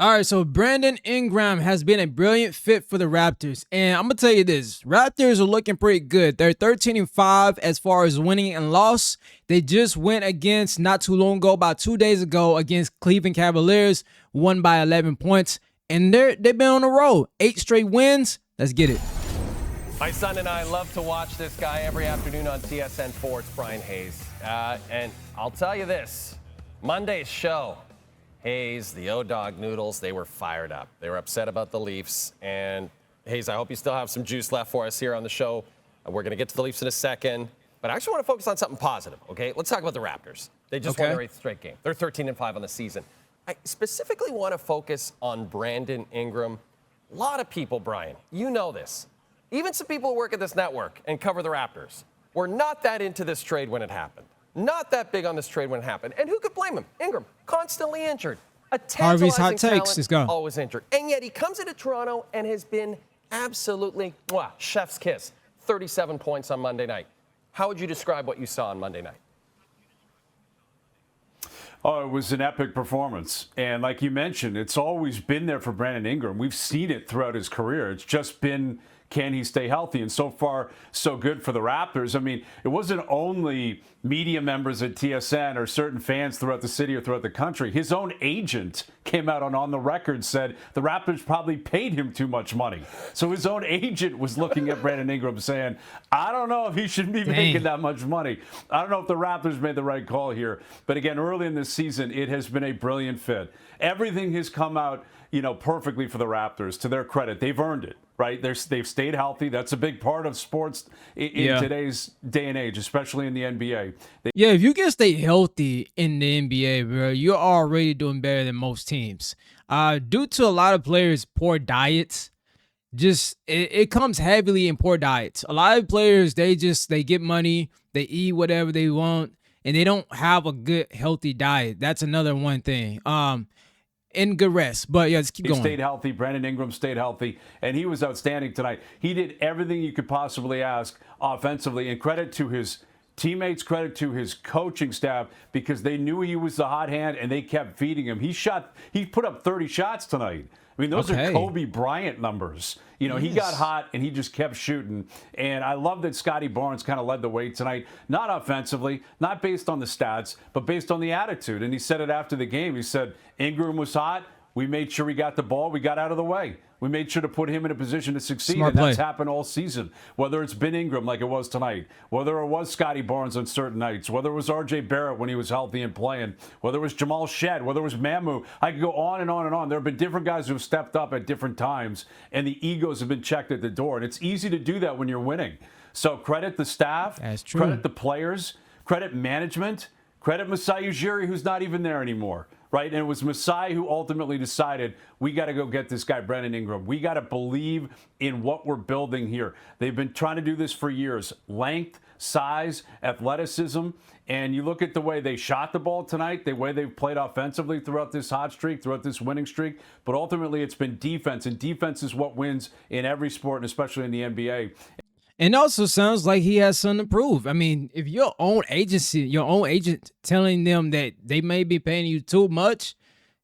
All right, so Brandon Ingram has been a brilliant fit for the Raptors. And I'm going to tell you this, Raptors are looking pretty good. They're 13-5 as far as winning and loss. They just went against, not too long ago, about 2 days ago, against Cleveland Cavaliers, won by 11 points. And they've been on a roll. 8 straight wins. Let's get it. My son and I love to watch this guy every afternoon on TSN4. It's Brian Hayes. And I'll tell you this, Monday's show, Hayes, the O-Dog Noodles, they were fired up. They were upset about the Leafs. And Hayes, I hope you still have some juice left for us here on the show. We're going to get to the Leafs in a second. But I actually want to focus on something positive, okay? Let's talk about the Raptors. They just won their 8th straight game. They're 13-5 on the season. I specifically want to focus on Brandon Ingram. A lot of people, Brian, you know this. Even some people who work at this network and cover the Raptors were not that into this trade when it happened. Not that big on this trade when it happened. And who could blame him? Ingram, constantly injured. A Harvey's hot takes. talent, Let's go. always injured. And yet he comes into Toronto and has been absolutely, chef's kiss. 37 points on Monday night. How would you describe what you saw on Monday night? Oh, it was an epic performance. And like you mentioned, it's always been there for Brandon Ingram. We've seen it throughout his career. It's just been, can he stay healthy? And so far, so good for the Raptors. I mean, it wasn't only media members at TSN or certain fans throughout the city or throughout the country. His own agent came out on the record, said the Raptors probably paid him too much money. So his own agent was looking at Brandon Ingram saying, I don't know if he should be making that much money. I don't know if the Raptors made the right call here. But again, early in this season, it has been a brilliant fit. Everything has come out, perfectly for the Raptors. To their credit, they've earned it, right? They've stayed healthy. That's a big part of sports in today's day and age, especially in the NBA. If you can stay healthy in the NBA, bro, you're already doing better than most teams. Due to a lot of players' poor diets, it comes heavily in poor diets. A lot of players, they get money, they eat whatever they want, and they don't have a good, healthy diet. That's another one thing. And good rest. But let's keep going. He stayed healthy. Brandon Ingram stayed healthy, and he was outstanding tonight. He did everything you could possibly ask offensively, and credit to his teammates, credit to his coaching staff, because they knew he was the hot hand, and they kept feeding him. He put up 30 shots tonight. I mean, those are Kobe Bryant numbers. He got hot, and he just kept shooting. And I love that Scotty Barnes kind of led the way tonight, not offensively, not based on the stats, but based on the attitude. And he said it after the game. He said, Ingram was hot. We made sure we got the ball. We got out of the way. We made sure to put him in a position to succeed, Smart and play. that's happened all season. Whether it's been Ingram like it was tonight, whether it was Scotty Barnes on certain nights, whether it was R.J. Barrett when he was healthy and playing, whether it was Jamal Shed, whether it was Mamu. I could go on and on and on. There have been different guys who have stepped up at different times, and the egos have been checked at the door. And it's easy to do that when you're winning. So credit the staff, That's true. Credit the players, credit management, credit Masai Ujiri, who's not even there anymore. Right? And it was Masai who ultimately decided, we got to go get this guy, Brandon Ingram. We got to believe in what we're building here. They've been trying to do this for years. Length, size, athleticism. And you look at the way they shot the ball tonight, the way they've played offensively throughout this hot streak, throughout this winning streak. But ultimately, it's been defense. And defense is what wins in every sport, and especially in the NBA. And also sounds like he has something to prove. I mean, if your own agent telling them that they may be paying you too much,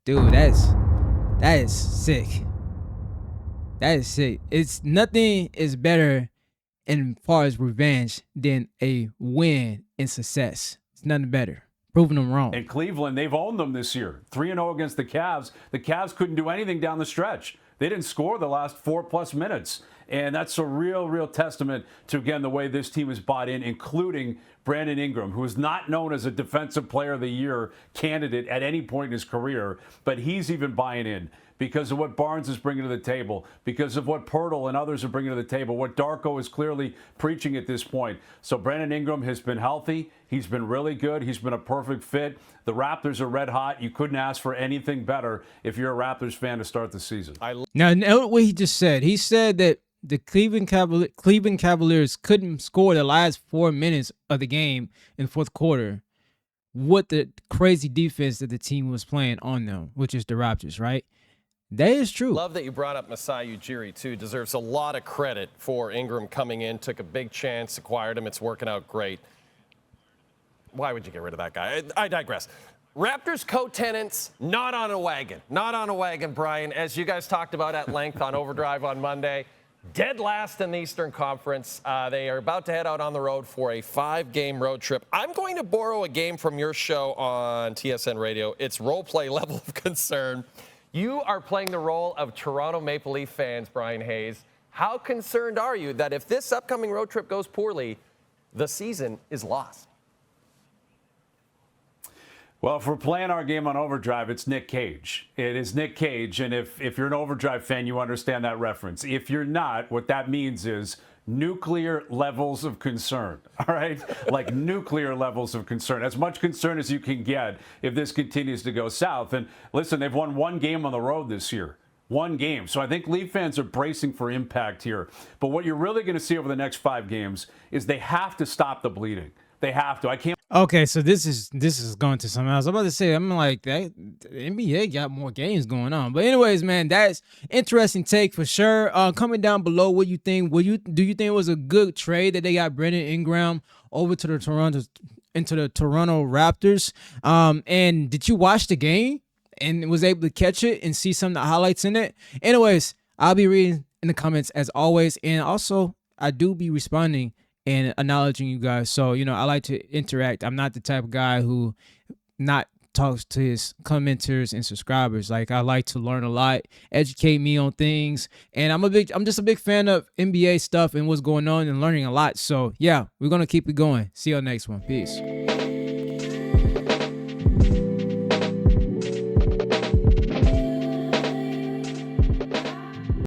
dude, that is sick. That is sick. It's nothing is better in far as revenge than a win in success. It's nothing better. Proving them wrong. In Cleveland, they've owned them this year. 3-0 against the Cavs. The Cavs couldn't do anything down the stretch. They didn't score the last 4+ minutes. And that's a real testament to, again, the way this team is bought in, including Brandon Ingram, who is not known as a Defensive Player of the Year candidate at any point in his career, but he's even buying in because of what Barnes is bringing to the table, because of what Pirtle and others are bringing to the table, what Darko is clearly preaching at this point. So Brandon Ingram has been healthy. He's been really good. He's been a perfect fit. The Raptors are red hot. You couldn't ask for anything better if you're a Raptors fan to start the season. Now, note what he just said. He said that the Cleveland Cavaliers couldn't score the last 4 minutes of the game in the fourth quarter with the crazy defense that the team was playing on them, which is the Raptors, right? That is true. Love that you brought up Masai Ujiri, too. Deserves a lot of credit for Ingram coming in, took a big chance, acquired him. It's working out great. Why would you get rid of that guy? I digress. Raptors co-tenants not on a wagon. Not on a wagon, Brian, as you guys talked about at length on Overdrive on Monday. Dead last in the Eastern Conference. They are about to head out on the road for a 5-game road trip. I'm going to borrow a game from your show on TSN Radio. It's role play level of concern. You are playing the role of Toronto Maple Leaf fans, Brian Hayes. How concerned are you that if this upcoming road trip goes poorly, the season is lost? Well, if we're playing our game on Overdrive, it's Nick Cage. It is Nick Cage, and if you're an Overdrive fan, you understand that reference. If you're not, what that means is nuclear levels of concern, all right? Like nuclear levels of concern. As much concern as you can get if this continues to go south. And listen, they've won 1 game on the road this year. 1 game. So I think Leaf fans are bracing for impact here. But what you're really going to see over the next 5 games is they have to stop the bleeding. They have to. I can't. Okay, so this is going to something else. I'm about to say, I'm like, the NBA got more games going on. But anyways, man, that's interesting take for sure. Comment down below what you think. Do you think it was a good trade that they got Brandon Ingram over to the Toronto Raptors? And did you watch the game and was able to catch it and see some of the highlights in it? Anyways, I'll be reading in the comments as always, and also I do be responding and acknowledging you guys. So, I like to interact. I'm not the type of guy who not talks to his commenters and subscribers. Like, I like to learn a lot, educate me on things. And I'm just a big fan of NBA stuff and what's going on and learning a lot. So yeah, we're going to keep it going. See you on the next one. Peace.